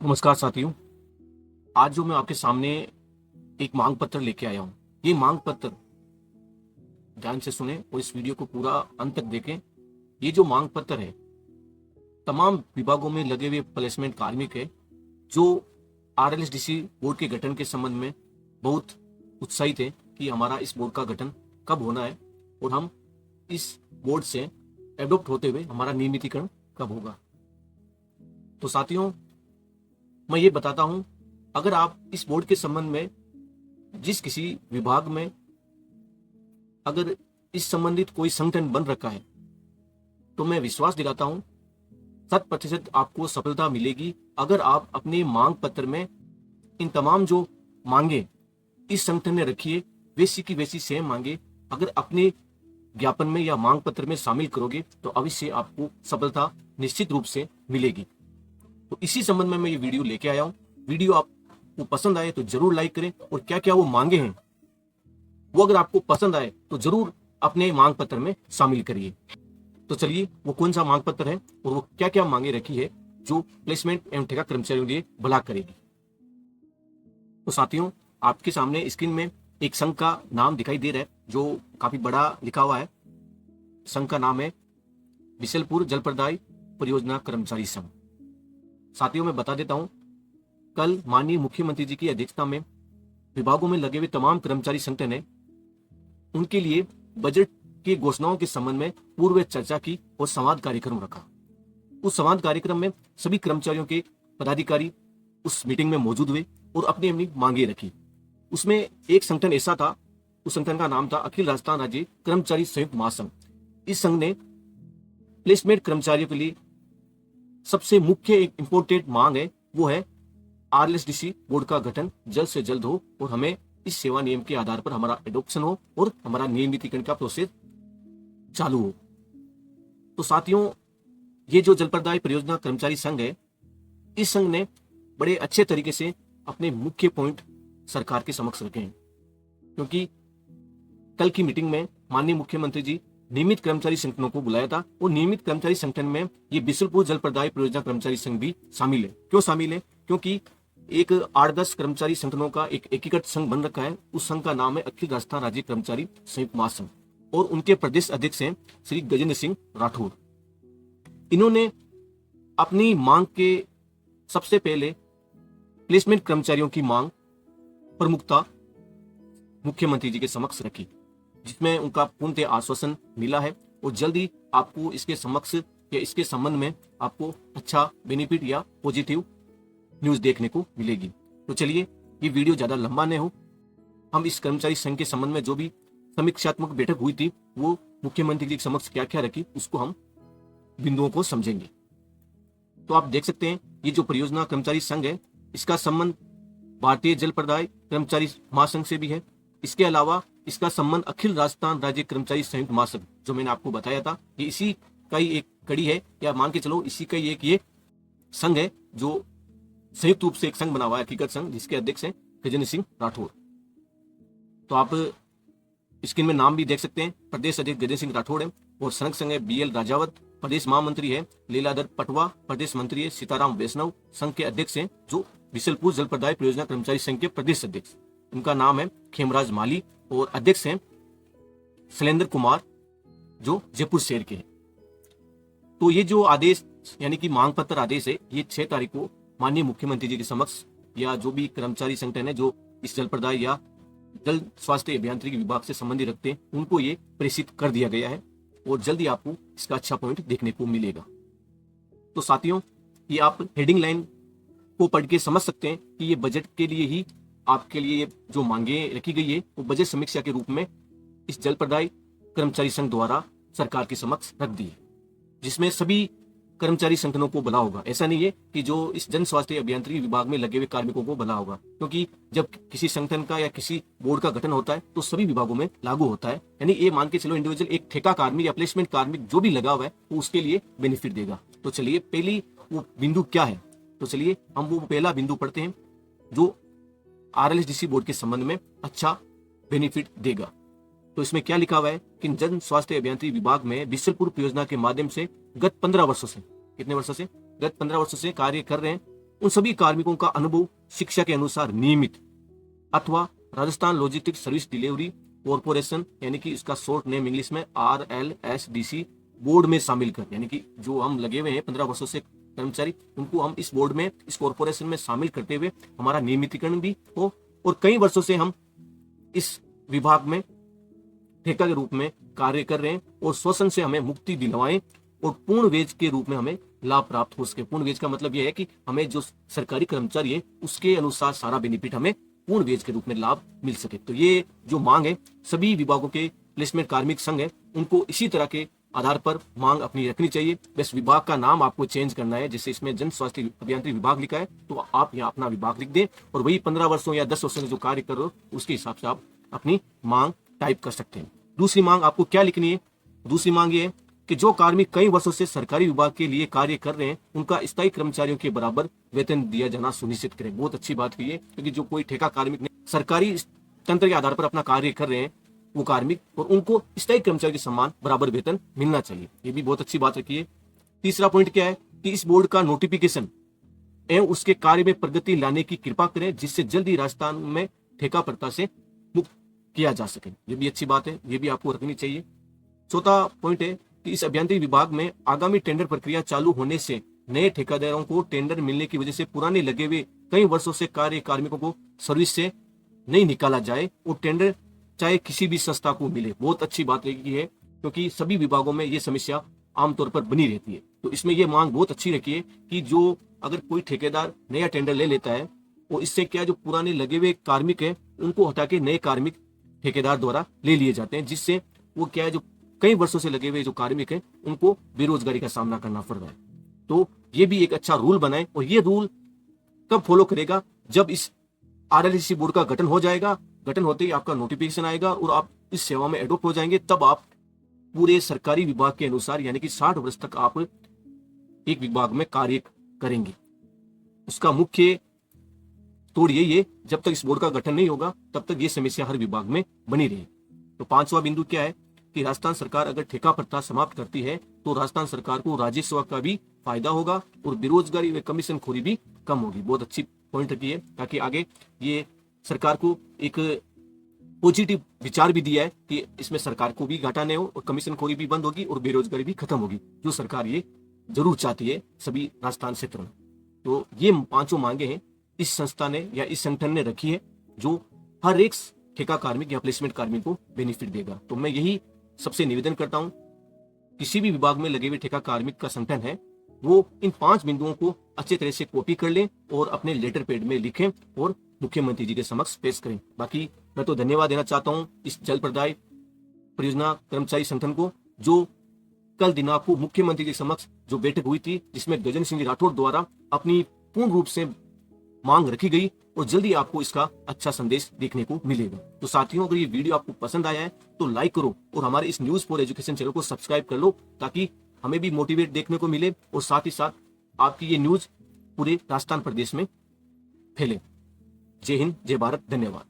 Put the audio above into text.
नमस्कार साथियों। आज जो मैं आपके सामने एक मांग पत्र लेके आया हूँ, ये मांग पत्र ध्यान से सुने और इस वीडियो को पूरा अंत तक देखें। ये जो मांग पत्र है, तमाम विभागों में लगे हुए प्लेसमेंट कार्मिक है जो आरएलएसडीसी बोर्ड के गठन के संबंध में बहुत उत्साहित है कि हमारा इस बोर्ड का गठन कब होना है और हम इस बोर्ड से एडॉप्ट होते हुए हमारा नियमितीकरण कब होगा। तो साथियों, मैं ये बताता हूं, अगर आप इस बोर्ड के संबंध में जिस किसी विभाग में अगर इस संबंधित कोई संगठन बन रखा है तो मैं विश्वास दिलाता हूं 100% आपको सफलता मिलेगी अगर आप अपने मांग पत्र में इन तमाम जो मांगे इस संगठन ने रखी है वैसी की वैसी सेम मांगे अगर अपने ज्ञापन में या मांग पत्र में शामिल करोगे तो अवश्य आपको सफलता निश्चित रूप से मिलेगी। तो इसी संबंध में मैं ये वीडियो लेके आया हूँ। वीडियो आपको पसंद आए तो जरूर लाइक करें और क्या क्या वो मांगे हैं वो अगर आपको पसंद आए तो जरूर अपने मांग पत्र में शामिल करिए। तो चलिए, वो कौन सा मांग पत्र है और वो क्या क्या मांगे रखी है जो प्लेसमेंट एवं ठेका कर्मचारियों के लिए भला करेगी। तो साथियों, आपके सामने स्क्रीन में एक संघ का नाम दिखाई दे रहा है जो काफी बड़ा लिखा हुआ है। संघ का नाम है बिशलपुर जल प्रदाय परियोजना कर्मचारी संघ। साथियों, मैं बता देता हूं, कल माननीय मुख्यमंत्री जी की अध्यक्षता में विभागों में लगे हुए तमाम कर्मचारी संगठन है उनके लिए बजट की घोषणाओं के संबंध में पूर्व चर्चा की और संवाद कार्यक्रम रखा। उस संवाद कार्यक्रम में सभी कर्मचारियों के पदाधिकारी उस मीटिंग में मौजूद हुए और अपनी अपनी मांगे रखी। उसमें एक संगठन ऐसा था, उस संगठन का नाम था अखिल राजस्थान राज्य कर्मचारी संयुक्त महासंघ। इस संघ ने प्लेसमेंट कर्मचारियों के लिए सबसे मुख्य एक इंपोर्टेंट मांग है, वो है आरएलएसडीसी बोर्ड का गठन जल्द से जल्द हो और हमें इस सेवा नियम के आधार पर हमारा एडॉप्शन हो और हमारा नियमितीकरण का प्रोसेस चालू हो। तो साथियों, ये जो जल प्रदाय परियोजना कर्मचारी संघ है, इस संघ ने बड़े अच्छे तरीके से अपने मुख्य पॉइंट सरकार के समक्ष रखे हैं, क्योंकि कल की मीटिंग में माननीय मुख्यमंत्री जी नियमित कर्मचारी संगठनों को बुलाया था और नियमित कर्मचारी संगठन में ये बिशलपुर जल प्रदाय परियोजना कर्मचारी संघ भी शामिल है। क्यों शामिल है? क्योंकि एक 8-10 कर्मचारी संगठनों का एक एकीकृत संघ बन रखा है। उस संघ का नाम है अखिल राजस्थान राज्य कर्मचारी संयुक्त महासंघ और उनके प्रदेश अध्यक्ष हैं श्री गजेंद्र सिंह राठौर। इन्होंने अपनी मांग के सबसे पहले प्लेसमेंट कर्मचारियों की मांग प्रमुखता मुख्यमंत्री जी के समक्ष रखी, जिसमें उनका पूर्णतः आश्वासन मिला है और जल्दी आपको इसके समक्ष या इसके संबंध में आपको अच्छा बेनिफिट या पॉजिटिव न्यूज देखने को मिलेगी। तो चलिए, ये वीडियो ज्यादा लंबा न हो, हम इस कर्मचारी संघ के संबंध में जो भी समीक्षात्मक बैठक हुई थी वो मुख्यमंत्री जी के समक्ष क्या क्या रखी उसको हम बिंदुओं को समझेंगे। तो आप देख सकते हैं, ये जो परियोजना कर्मचारी संघ है इसका संबंध भारतीय जल प्रदाय कर्मचारी महासंघ से भी है। इसके अलावा इसका संबंध अखिल राजस्थान राज्य कर्मचारी संयुक्त महासंघ, जो मैंने आपको बताया था, ये इसी का ही एक कड़ी है, या मान के चलो इसी का ही एक ये संघ है जो संयुक्त रूप से एक संघ बना हुआ है, हकीकत संघ, जिसके अध्यक्ष हैं गजेंद्र सिंह राठौर। तो आप स्क्रीन में नाम भी देख सकते हैं, प्रदेश अध्यक्ष गजेंद्र सिंह राठौर है और संघ संघ है बीएल राजावत, प्रदेश महामंत्री है लीलाधर पटवा, प्रदेश मंत्री है सीताराम वैष्णव, संघ के अध्यक्ष हैं जो बिशलपुर जल प्रदाय परियोजना कर्मचारी संघ के प्रदेश अध्यक्ष, उनका नाम है खेमराज माली और अध्यक्ष हैं शैलेंद्र कुमार जो जयपुर शहर के हैं। तो ये जो आदेश यानी कि मांग पत्र आदेश है, ये 6 तारीख को माननीय मुख्यमंत्री जी के समक्ष या जो भी कर्मचारी संगठन है जो इस जल प्रदाय या जल स्वास्थ्य अभियांत्रिकी विभाग से संबंधित रखते हैं उनको ये प्रेषित कर दिया गया है और जल्दी आपको इसका अच्छा पॉइंट देखने को मिलेगा। तो साथियों, ये आप हेडिंग लाइन को पढ़ के समझ सकते हैं कि ये बजट के लिए ही आपके लिए जो मांगे रखी गई है वो बजट समीक्षा के रूप में इस जल प्रदाय कर्मचारी संघ द्वारा सरकार के समक्ष रख दी है, जिसमें सभी कर्मचारी संगठनों को भला होगा। ऐसा नहीं है कि जो इस जन स्वास्थ्य अभियांत्रिकी विभाग में लगे हुए कार्मिकों को भला होगा, क्योंकि जब किसी संगठन का या किसी बोर्ड का गठन होता है तो सभी विभागों में लागू होता है। यानी ये मान के चलो इंडिविजुअल एक ठेका कार्मिक या प्लेसमेंट कार्मिक जो भी लगा हुआ है वो उसके लिए बेनिफिट देगा। तो चलिए, पहली वो बिंदु क्या है, तो चलिए हम वो पहला बिंदु पढ़ते हैं जो आरएलएसडीसी बोर्ड के संबंध में अच्छा बेनिफिट देगा। तो इसमें क्या लिखा हुआ है कि जन स्वास्थ्य अभियांत्रिकी विभाग में बिशलपुर परियोजना के माध्यम से गत 15 वर्षों से, कितने वर्षों से? गत 15 वर्षों से कार्य कर रहे हैं उन सभी कार्मिकों का अनुभव शिक्षा के अनुसार नियमित अथवा Rajasthan logistics service delivery corporation यानी कि इसका शॉर्ट नेम इंग्लिश में RLSDC बोर्ड में शामिल कर, यानी कि जो हम लगे हुए हैं 15 वर्षों से कर्मचारी, उनको हम इस बोर्ड में, इस कॉरपोरेशन में शामिल करते हुए हमारा नियमितीकरण भी हो और कई वर्षों से हम इस विभाग में ठेका के रूप में कार्य कर रहे हैं और शोषण से हमें मुक्ति दिलवाएं और पूर्ण वेज के रूप में हमें लाभ प्राप्त हो सके। पूर्ण वेज का मतलब यह है कि हमें जो सरकारी कर्मचारी है उसके अनुसार सारा बेनिफिट हमें पूर्ण वेज के रूप में लाभ मिल सके। तो ये जो मांग है सभी विभागों के प्लेसमेंट कार्मिक संघ है, उनको इसी तरह के आधार पर मांग अपनी रखनी चाहिए। बस विभाग का नाम आपको चेंज करना है, जैसे इसमें जन स्वास्थ्य अभियांत्रिकी विभाग लिखा है तो आप यहाँ अपना विभाग लिख दें और वही 15 वर्षों या 10 वर्षों से जो कार्य कर रहे हो उसके हिसाब से आप अपनी मांग टाइप कर सकते हैं। दूसरी मांग आपको क्या लिखनी है? दूसरी मांग ये है कि जो कार्मिक कई वर्षों से सरकारी विभाग के लिए कार्य कर रहे हैं उनका स्थायी कर्मचारियों के बराबर वेतन दिया जाना सुनिश्चित करें। बहुत अच्छी बात की है, क्योंकि जो कोई ठेका कार्मिक ने सरकारी तंत्र के आधार पर अपना कार्य कर रहे हैं वो कार्मिक, और उनको स्थायी कर्मचारी के समान बराबर वेतन मिलना चाहिए। ये भी बहुत अच्छी बात रखी है। तीसरा पॉइंट क्या है कि इस बोर्ड का नोटिफिकेशन एवं उसके कार्य में प्रगति लाने की कृपा करें, जिससे जल्दी राजस्थान में ठेका प्रथा से मुक्त किया जा सके। ये भी अच्छी बात है, ये भी आपको रखनी चाहिए। चौथा पॉइंट है कि इस अभियांत्रिकी विभाग में आगामी टेंडर प्रक्रिया चालू होने से नए ठेकेदारों को टेंडर मिलने की वजह से पुराने लगे हुए कई वर्षों से कार्य कार्मिकों को सर्विस से नहीं निकाला जाए और टेंडर चाहे किसी भी संस्था को मिले। बहुत अच्छी बात रही है, क्योंकि सभी विभागों में ये समस्या आमतौर पर बनी रहती है। तो इसमें यह मांग बहुत अच्छी रखी है कि जो अगर कोई ठेकेदार नया टेंडर ले लेता है और इससे क्या जो पुराने लगे हुए कार्मिक है उनको हटा के नए कार्मिक ठेकेदार द्वारा ले लिए जाते हैं, जिससे वो क्या है जो कई वर्षों से लगे हुए जो कार्मिक हैं उनको बेरोजगारी का सामना करना पड़ रहा है। तो ये भी एक अच्छा रूल बनाए, और ये रूल कब फॉलो करेगा? जब इस RLSDC बोर्ड का गठन हो जाएगा, गठन होते ही आपका नोटिफिकेशन आएगा और आप इस सेवा में एडॉप्ट हो जाएंगे, तब आप पूरे सरकारी विभाग के अनुसार यानी कि 60 वर्ष तक आप एक विभाग में कार्य करेंगे। उसका मुख्य तोड़ यही है, जब तक इस बोर्ड का गठन नहीं होगा तब तक ये समस्या हर विभाग में बनी रही। तो पांचवा बिंदु क्या है कि राजस्थान सरकार अगर ठेका प्रथा समाप्त करती है तो राजस्थान सरकार को राजस्व का भी फायदा होगा और बेरोजगारी व कमीशन खोरी भी कम होगी। बहुत अच्छी पॉइंट रखी है, ताकि आगे ये सरकार को एक पॉजिटिव विचार भी दिया है कि इसमें सरकार को भी घाटा नहीं हो और कमीशन खोरी भी बंद होगी और बेरोजगारी भी खत्म होगी, जो सरकार ये जरूर चाहती है सभी राजस्थान क्षेत्र में। तो ये पांचों मांगे हैं इस संस्था ने या इस संगठन ने रखी है, जो हर एक ठेका कार्मिक या प्लेसमेंट कार्मिक को बेनिफिट देगा। तो मैं यही सबसे निवेदन करता हूं, किसी भी विभाग में लगे हुए ठेका कार्मिक का संगठन है वो इन 5 बिंदुओं को अच्छे तरह से कॉपी कर लें और अपने लेटर पैड में लिखें और मुख्यमंत्री जी के समक्ष पेश करें। बाकी मैं तो धन्यवाद देना चाहता हूं इस जल प्रदाय परियोजना कर्मचारी संगठन को, जो कल दिनांक को मुख्यमंत्री के समक्ष जो बैठक हुई थी जिसमें गजेंद्र सिंह राठौड़ द्वारा अपनी पूर्ण रूप से मांग रखी गई और जल्दी आपको इसका अच्छा संदेश देखने को मिलेगा। तो साथियों, अगर ये वीडियो आपको पसंद आया है तो लाइक करो और हमारे इस न्यूज फॉर एजुकेशन चैनल को सब्सक्राइब कर लो, ताकि हमें भी मोटिवेट देखने को मिले और साथ ही साथ आपकी ये न्यूज पूरे राजस्थान प्रदेश में फैले। जय हिंद, जय भारत, धन्यवाद।